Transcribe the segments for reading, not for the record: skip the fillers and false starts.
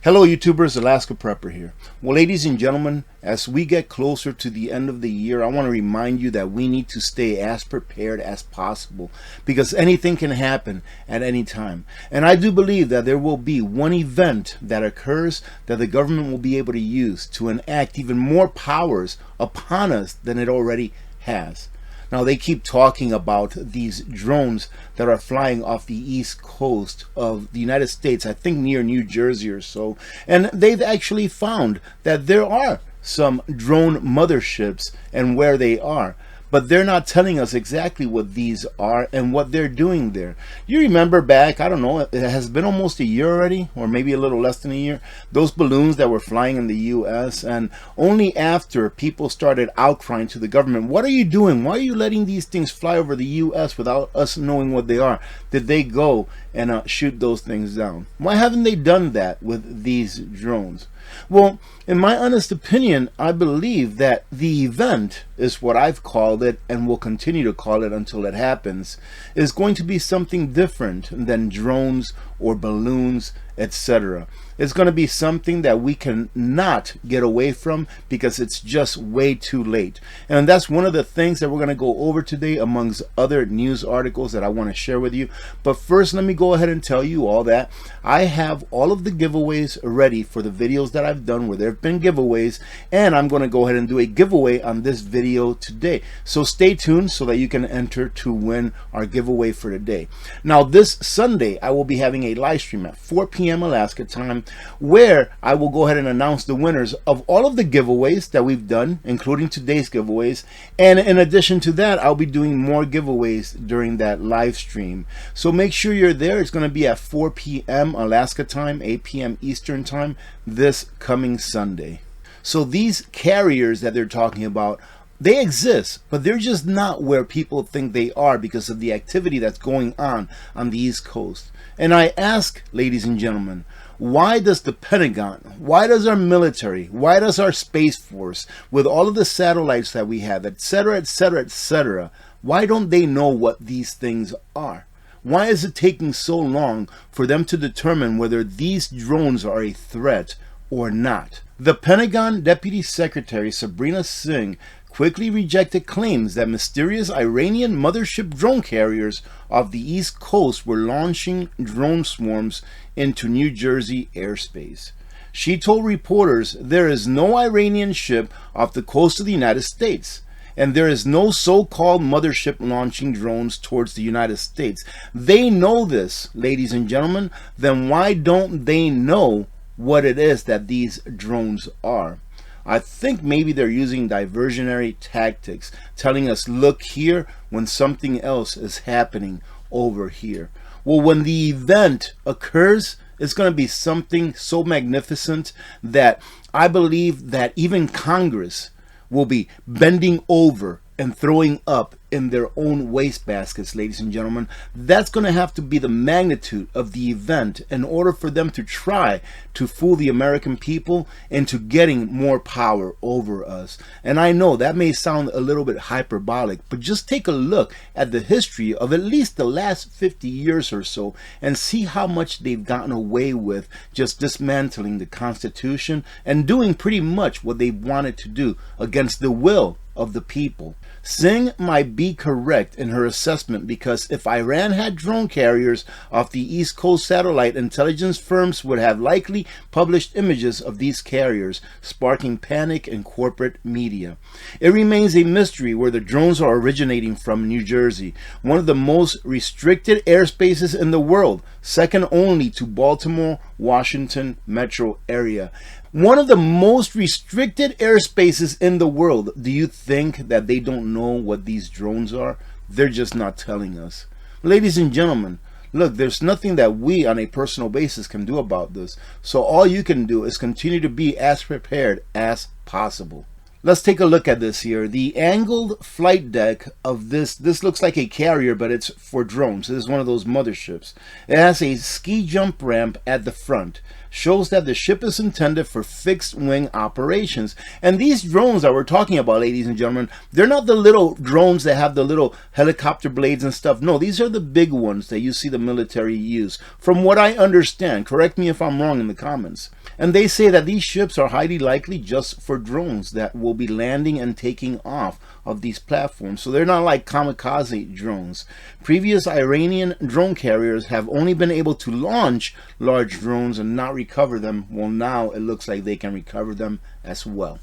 Hello YouTubers, Alaska Prepper here. Well, ladies and gentlemen, as we get closer to the end of the year, I want to remind you that we need to stay as prepared as possible because anything can happen at any time. And I do believe that there will be one event that occurs that the government will be able to use to enact even more powers upon us than it already has. Now, they keep talking about these drones that are flying off the east coast of the United States, I think near New Jersey or so. And they've actually found that there are some drone motherships and where they are. But they're not telling us exactly what these are and what they're doing there. You remember back, I don't know, it has been almost a year already, or maybe a little less than a year, those balloons that were flying in the US, and only after people started outcrying to the government, what are you doing? Why are you letting these things fly over the US without us knowing what they are? Did they go and shoot those things down? Why haven't they done that with these drones? Well, in my honest opinion, I believe that the event is what I've called it and will continue to call it until it happens, is going to be something different than drones or balloons, etc. It's going to be something that we cannot get away from because it's just way too late. And that's one of the things that we're going to go over today amongst other news articles that I want to share with you. But first, let me go ahead and tell you all that I have all of the giveaways ready for the videos that I've done where there have been giveaways, and I'm going to go ahead and do a giveaway on this video today. So stay tuned so that you can enter to win our giveaway for today. Now, this Sunday, I will be having a live stream at 4 p.m. Alaska time, where I will go ahead and announce the winners of all of the giveaways that we've done, including today's giveaways. And in addition to that, I'll be doing more giveaways during that live stream. So make sure you're there. It's going to be at 4 p.m. Alaska time, 8 p.m. Eastern time this coming Sunday. So these carriers that they're talking about, they exist, but they're just not where people think they are because of the activity that's going on the East Coast. And I ask, ladies and gentlemen, why does the Pentagon, why does our military, why does our Space Force, with all of the satellites that we have, etc., etc., etc., why don't they know what these things are? Why is it taking so long for them to determine whether these drones are a threat or not? The Pentagon Deputy Secretary Sabrina Singh quickly rejected claims that mysterious Iranian mothership drone carriers off the East Coast were launching drone swarms into New Jersey airspace. She told reporters there is no Iranian ship off the coast of the United States, and there is no so-called mothership launching drones towards the United States. They know this, ladies and gentlemen. Then why don't they know what it is that these drones are? I think maybe they're using diversionary tactics, telling us, look here, when something else is happening over here. Well, when the event occurs, it's going to be something so magnificent that I believe that even Congress will be bending over and throwing up in their own wastebaskets, ladies and gentlemen. That's going to have to be the magnitude of the event in order for them to try to fool the American people into getting more power over us. And I know that may sound a little bit hyperbolic, but just take a look at the history of at least the last 50 years or so and see how much they've gotten away with just dismantling the Constitution and doing pretty much what they wanted to do against the will of the people. Singh might be correct in her assessment because if Iran had drone carriers off the East Coast, satellite intelligence firms would have likely published images of these carriers, sparking panic in corporate media. It remains a mystery where the drones are originating from New Jersey, one of the most restricted airspaces in the world, second only to Baltimore, Washington metro area. One of the most restricted airspaces in the world. Do you think that they don't know what these drones are? They're just not telling us. Ladies and gentlemen, look, there's nothing that we on a personal basis can do about this. So all you can do is continue to be as prepared as possible. Let's take a look at this here. The angled flight deck of this looks like a carrier, but it's for drones. This is one of those motherships. It has a ski jump ramp at the front. shows that the ship is intended for fixed wing operations. And these drones that we're talking about, ladies and gentlemen, they're not the little drones that have the little helicopter blades and stuff. No, these are the big ones that you see the military use, from what I understand. Correct me if I'm wrong in the comments. And they say that these ships are highly likely just for drones that will be landing and taking off of these platforms. So they're not like kamikaze drones. Previous Iranian drone carriers have only been able to launch large drones and not recover them. Well, now it looks like they can recover them as well.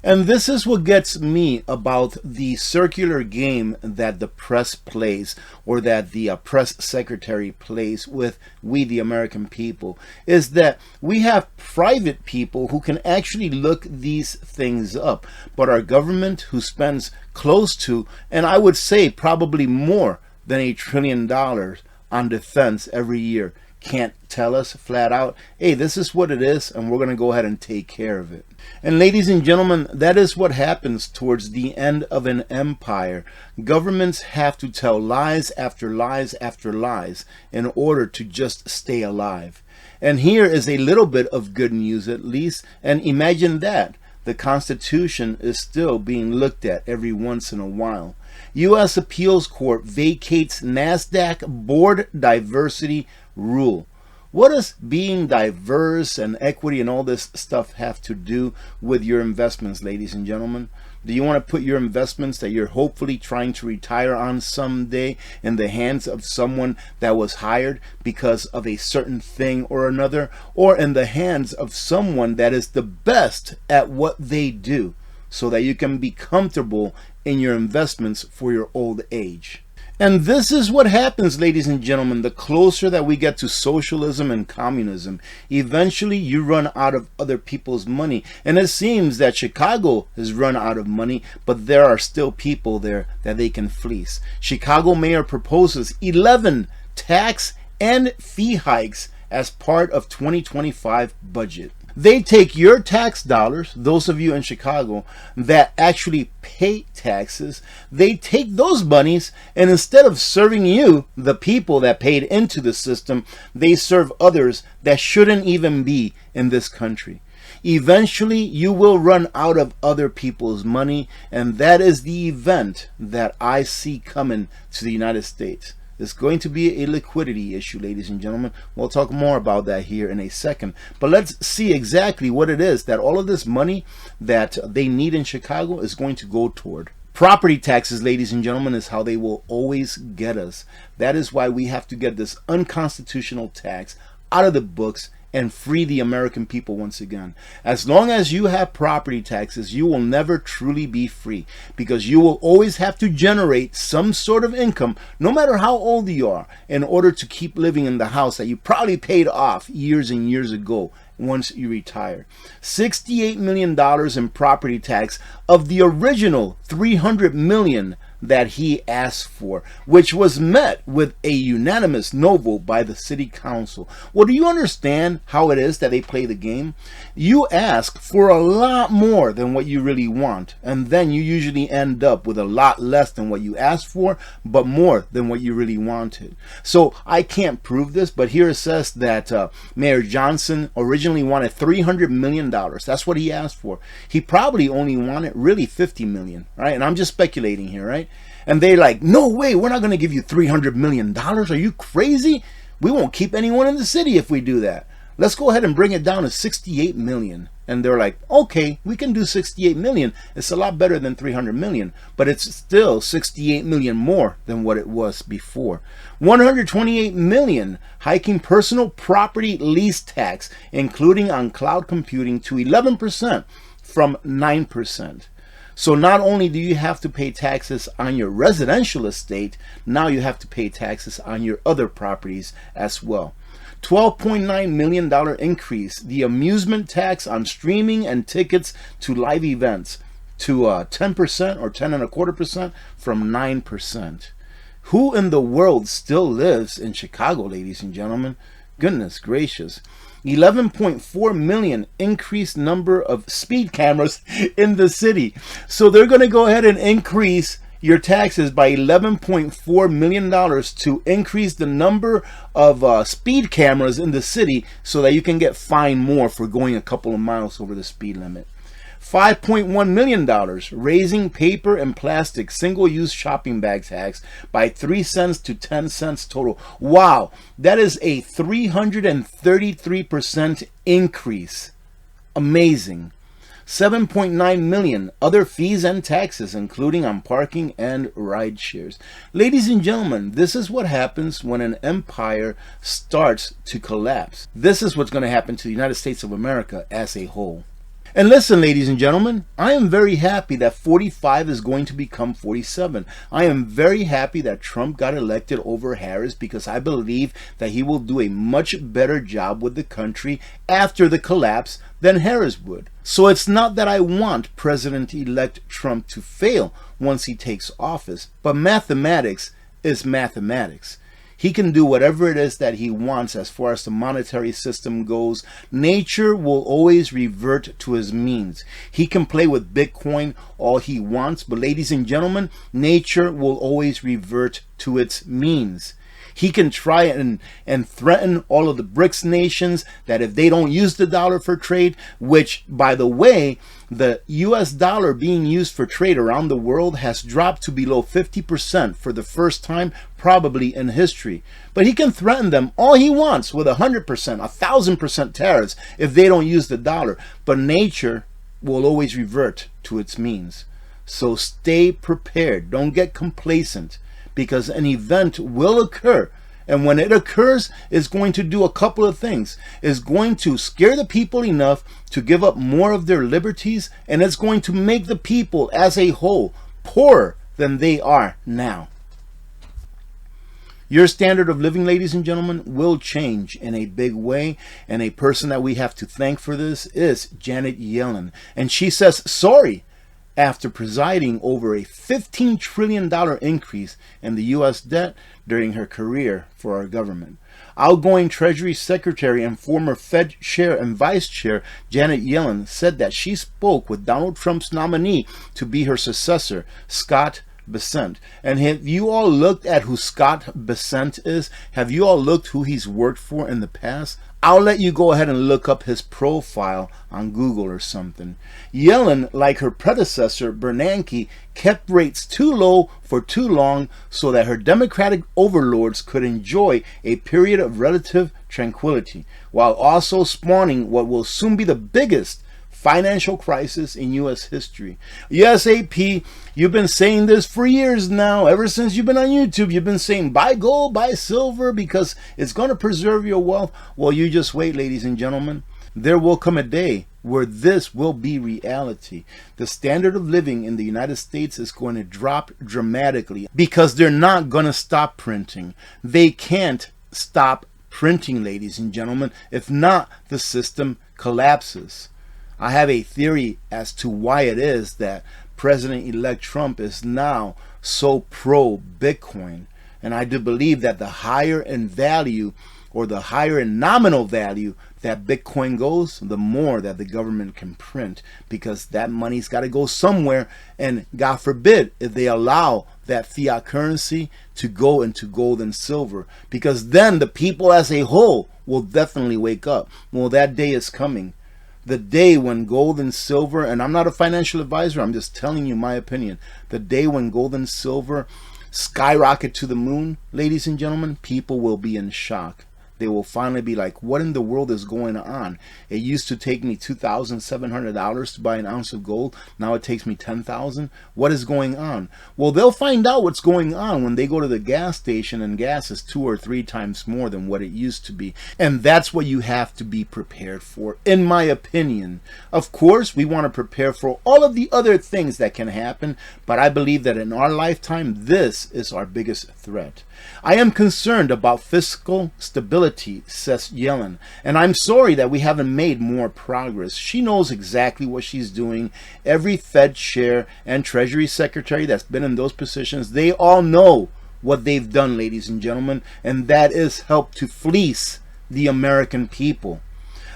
And this is what gets me about the circular game that the press plays, or that the press secretary plays with we the American people, is that we have private people who can actually look these things up, but our government, who spends close to, and I would say probably more than $1 trillion on defense every year, can't tell us flat out, hey, this is what it is, and we're going to go ahead and take care of it. And ladies and gentlemen, that is what happens towards the end of an empire. Governments have to tell lies after lies after lies in order to just stay alive. And here is a little bit of good news, at least. And imagine that the Constitution is still being looked at every once in a while. U.S. Appeals Court vacates NASDAQ board diversity rule. What does being diverse and equity and all this stuff have to do with your investments, ladies and gentlemen? Do you want to put your investments that you're hopefully trying to retire on someday in the hands of someone that was hired because of a certain thing or another, or in the hands of someone that is the best at what they do, so that you can be comfortable in your investments for your old age? And this is what happens, ladies and gentlemen, the closer that we get to socialism and communism. Eventually you run out of other people's money. And it seems that Chicago has run out of money, but there are still people there that they can fleece. Chicago mayor proposes 11 tax and fee hikes as part of 2025 budget. They take your tax dollars, those of you in Chicago that actually pay taxes, they take those monies, and instead of serving you, the people that paid into the system, they serve others that shouldn't even be in this country. Eventually, you will run out of other people's money, and that is the event that I see coming to the United States. It's going to be a liquidity issue, ladies and gentlemen. We'll talk more about that here in a second. But let's see exactly what it is that all of this money that they need in Chicago is going to go toward. Property taxes, ladies and gentlemen, is how they will always get us. That is why we have to get this unconstitutional tax out of the books and free the American people once again. As long as you have property taxes, you will never truly be free, because you will always have to generate some sort of income, no matter how old you are, in order to keep living in the house that you probably paid off years and years ago once you retire. $68 million in property tax of the original $300 million that he asked for, which was met with a unanimous no vote by the city council. Well, do you understand how it is that they play the game? You ask for a lot more than what you really want, and then you usually end up with a lot less than what you asked for, but more than what you really wanted. So I can't prove this, but here it says that Mayor Johnson originally wanted $300 million. That's what he asked for. He probably only wanted really $50 million, right? And I'm just speculating here, right? And they're like, no way, we're not going to give you $300 million. Are you crazy? We won't keep anyone in the city if we do that. Let's go ahead and bring it down to 68 million. And they're like, okay, we can do 68 million. It's a lot better than 300 million, but it's still 68 million more than what it was before. 128 million hiking personal property lease tax, including on cloud computing, to 11% from 9%. So not only do you have to pay taxes on your residential estate, now you have to pay taxes on your other properties as well. $12.9 million increase the amusement tax on streaming and tickets to live events to 10% or 10.25% from 9%. Who in the world still lives in Chicago, ladies and gentlemen? Goodness gracious. 11.4 million increased number of speed cameras in the city. So they're going to go ahead and increase your taxes by $11.4 million to increase the number of speed cameras in the city so that you can get fined more for going a couple of miles over the speed limit. $5.1 million, raising paper and plastic single-use shopping bag tax by 3 cents to 10 cents total. Wow, that is a 333% increase. Amazing. 7.9 million other fees and taxes, including on parking and ride shares. Ladies and gentlemen, this is what happens when an empire starts to collapse. This is what's going to happen to the United States of America as a whole. And listen, ladies and gentlemen, I am very happy that 45 is going to become 47. I am very happy that Trump got elected over Harris because I believe that he will do a much better job with the country after the collapse than Harris would. So it's not that I want President-elect Trump to fail once he takes office, but mathematics is mathematics. He can do whatever it is that he wants as far as the monetary system goes. Nature will always revert to his means. He can play with Bitcoin all he wants, but ladies and gentlemen, nature will always revert to its means. He can try and threaten all of the BRICS nations that if they don't use the dollar for trade, which, by the way, the US dollar being used for trade around the world has dropped to below 50% for the first time probably in history. But he can threaten them all he wants with 100%, 1,000% tariffs if they don't use the dollar. But nature will always revert to its means. So stay prepared. Don't get complacent, because an event will occur. And when it occurs, it's going to do a couple of things. It's going to scare the people enough to give up more of their liberties, and it's going to make the people as a whole poorer than they are now. Your standard of living, ladies and gentlemen, will change in a big way. And a person that we have to thank for this is Janet Yellen. And she says sorry after presiding over a $15 trillion increase in the U.S. debt during her career for our government. Outgoing Treasury Secretary and former Fed Chair and Vice Chair Janet Yellen said that she spoke with Donald Trump's nominee to be her successor, Scott Bessent. And have you all looked at who Scott Bessent is? Have you all looked who he's worked for in the past? I'll let you go ahead and look up his profile on Google or something. Yellen, like her predecessor Bernanke, kept rates too low for too long so that her Democratic overlords could enjoy a period of relative tranquility, while also spawning what will soon be the biggest financial crisis in U.S. history. Yes, AP, you've been saying this for years now. Ever since you've been on YouTube, you've been saying buy gold, buy silver, because it's going to preserve your wealth. Well, you just wait, ladies and gentlemen. There will come a day where this will be reality. The standard of living in the United States is going to drop dramatically because they're not going to stop printing. They can't stop printing, ladies and gentlemen. If not, the system collapses. I have a theory as to why it is that President-elect Trump is now so pro-Bitcoin. And I do believe that the higher in value, or the higher in nominal value that Bitcoin goes, the more that the government can print, because that money's got to go somewhere. And God forbid if they allow that fiat currency to go into gold and silver, because then the people as a whole will definitely wake up. Well, that day is coming. The day when gold and silver, and I'm not a financial advisor, I'm just telling you my opinion. The day when gold and silver skyrocket to the moon, ladies and gentlemen, people will be in shock. They will finally be like, what in the world is going on? It used to take me $2,700 to buy an ounce of gold. Now it takes me $10,000. What is going on? Well, they'll find out what's going on when they go to the gas station and gas is 2 or 3 times more than what it used to be. And that's what you have to be prepared for, in my opinion. Of course, we want to prepare for all of the other things that can happen, but I believe that in our lifetime, this is our biggest threat. I am concerned about fiscal stability, says Yellen, and I'm sorry that we haven't made more progress. She knows exactly what she's doing. Every Fed chair and Treasury Secretary that's been in those positions, they all know what they've done, ladies and gentlemen, and that is help to fleece the American people.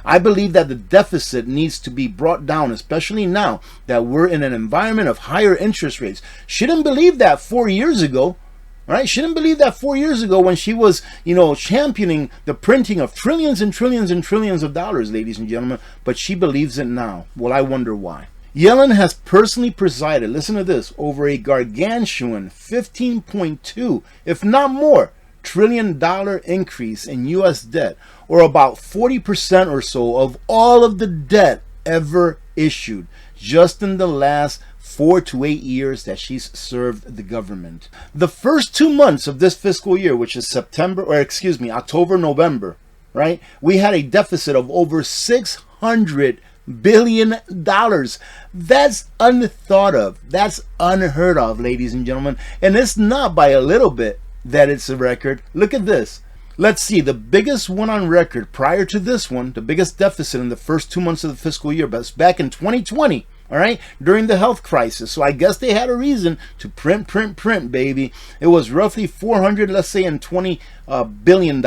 I believe that the deficit needs to be brought down, especially now that we're in an environment of higher interest rates. She didn't believe that 4 years ago. Right? She didn't believe that 4 years ago when she was, championing the printing of trillions and trillions and trillions of dollars, ladies and gentlemen. But she believes it now. Well, I wonder why. Yellen has personally presided, listen to this, over a gargantuan 15.2, if not more, $trillion increase in U.S. debt, or about 40% or so of all of the debt ever issued, just in the last 4 to 8 years that she's served the government. The first 2 months of this fiscal year, which is October, November, right? We had a deficit of over $600 billion. That's unthought of. That's unheard of, ladies and gentlemen. And it's not by a little bit that it's a record. Look at this. Let's see, the biggest one on record prior to this one, the biggest deficit in the first 2 months of the fiscal year, but it's back in 2020. All right, during the health crisis. So I guess they had a reason to print, baby. It was roughly 400, let's say, and $20 billion.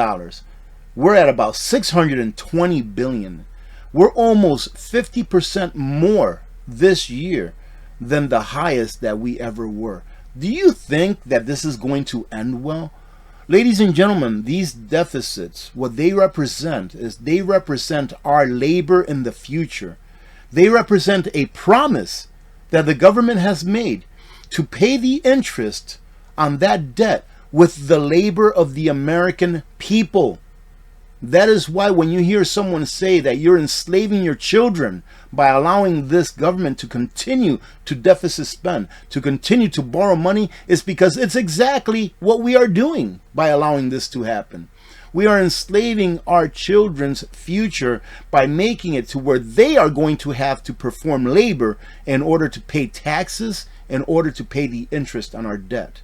We're at about 620 billion. We're almost 50% more this year than the highest that we ever were. Do you think that this is going to end well? Ladies and gentlemen, these deficits, what they represent is they represent our labor in the future. They represent a promise that the government has made to pay the interest on that debt with the labor of the American people. That is why when you hear someone say that you're enslaving your children by allowing this government to continue to deficit spend, to continue to borrow money, it's because it's exactly what we are doing by allowing this to happen. We are enslaving our children's future by making it to where they are going to have to perform labor in order to pay taxes, in order to pay the interest on our debt.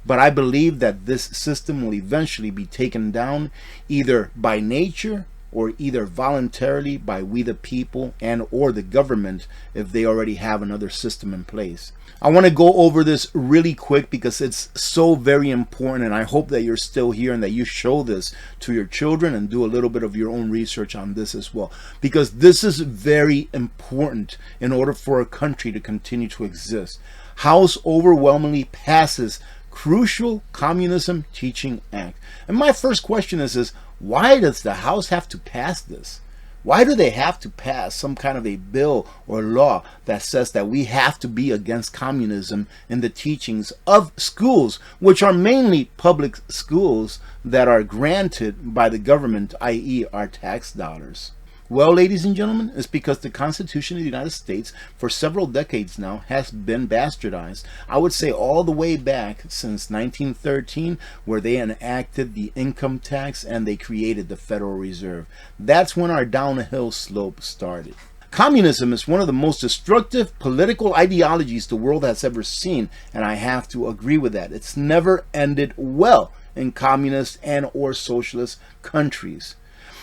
But I believe that this system will eventually be taken down either by nature or either voluntarily by we the people and or the government if they already have another system in place. I want to go over this really quick because it's so very important, and I hope that you're still here and that you show this to your children and do a little bit of your own research on this as well, because this is very important in order for a country to continue to exist. House overwhelmingly passes crucial Communism Teaching Act. And my first question is why does the House have to pass this? Why do they have to pass some kind of a bill or law that says that we have to be against communism in the teachings of schools, which are mainly public schools that are granted by the government, i.e. our tax dollars? Well, ladies and gentlemen, it's because the Constitution of the United States for several decades now has been bastardized. I would say all the way back since 1913, where they enacted the income tax and they created the Federal Reserve. That's when our downhill slope started. Communism is one of the most destructive political ideologies the world has ever seen, and I have to agree with that. It's never ended well in communist and or socialist countries.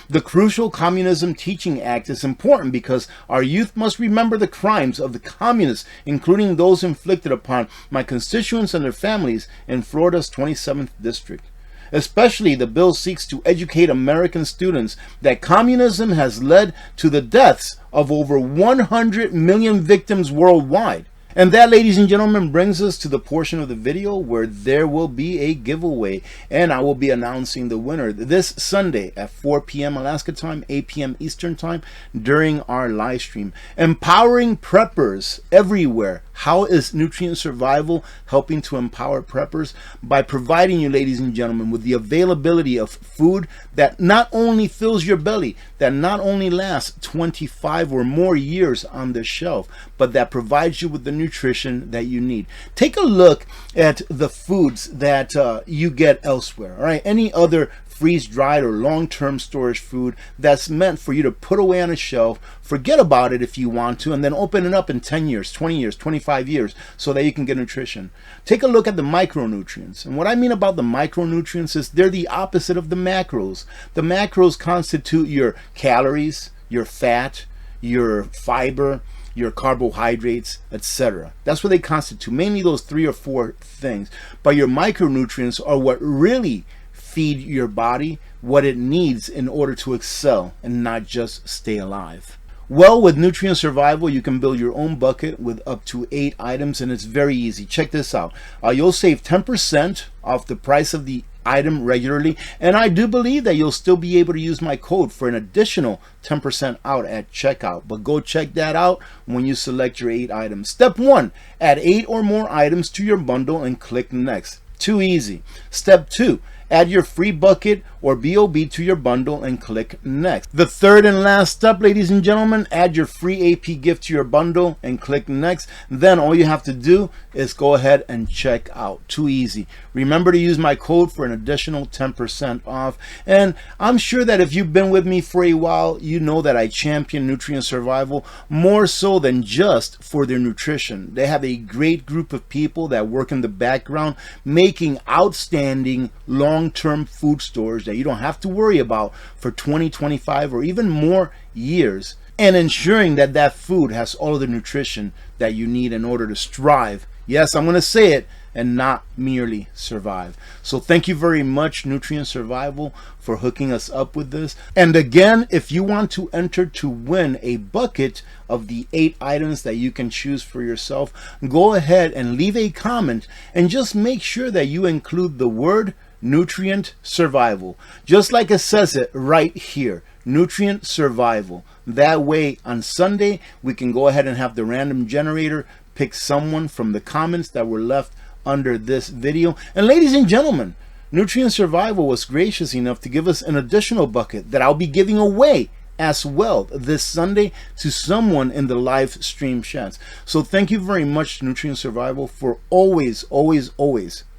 The crucial Communism Teaching Act is important because our youth must remember the crimes of the communists, including those inflicted upon my constituents and their families in Florida's 27th District. Especially, the bill seeks to educate American students that communism has led to the deaths of over 100 million victims worldwide. And that, ladies and gentlemen, brings us to the portion of the video where there will be a giveaway, and I will be announcing the winner this Sunday at 4 p.m. Alaska time, 8 p.m. Eastern time during our live stream. Empowering preppers everywhere. How is Nutrient Survival helping to empower preppers? By providing you, ladies and gentlemen, with the availability of food that not only fills your belly, that not only lasts 25 or more years on the shelf, but that provides you with the nutrition that you need. Take a look at the foods that you get elsewhere. All right, any other freeze-dried or long-term storage food that's meant for you to put away on a shelf, forget about it if you want to, and then open it up in 10 years, 20 years, 25 years so that you can get nutrition. Take a look at the micronutrients. And what I mean about the micronutrients is they're the opposite of the macros. The macros constitute your calories, your fat, your fiber, your carbohydrates, etc. That's what they constitute, mainly those 3 or 4 things. But your micronutrients are what really feed your body, what it needs in order to excel and not just stay alive. Well, with Nutrient Survival, you can build your own bucket with up to 8 items, and it's very easy. Check this out. You'll save 10% off the price of the item regularly, and I do believe that you'll still be able to use my code for an additional 10% out at checkout. But go check that out when you select your 8 items. Step 1, add 8 or more items to your bundle and click next. Too easy. Step 2, add your free bucket or BOB to your bundle and click next. The third and last step, ladies and gentlemen, add your free AP gift to your bundle and click next. Then all you have to do is go ahead and check out. Too easy. Remember to use my code for an additional 10% off. And I'm sure that if you've been with me for a while, you know that I champion Nutrient Survival more so than just for their nutrition. They have a great group of people that work in the background making outstanding long-term food stores that you don't have to worry about for 20, 25, or even more years, and ensuring that that food has all of the nutrition that you need in order to strive. Yes, I'm going to say it, and not merely survive. So thank you very much, Nutrient Survival, for hooking us up with this. And again, if you want to enter to win a bucket of the 8 items that you can choose for yourself, go ahead and leave a comment and just make sure that you include the word Nutrient Survival, just like it says it right here, Nutrient Survival. That way on Sunday we can go ahead and have the random generator pick someone from the comments that were left under this video. And ladies and gentlemen, Nutrient Survival was gracious enough to give us an additional bucket that I'll be giving away as well this Sunday to someone in the live stream chats. So thank you very much, Nutrient Survival, for always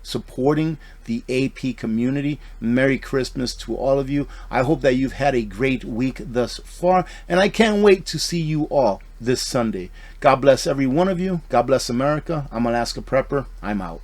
supporting the AP community. Merry Christmas to all of you. I hope that you've had a great week thus far, and I can't wait to see you all this Sunday. God bless every one of you. God bless America. I'm Alaska Prepper. I'm out.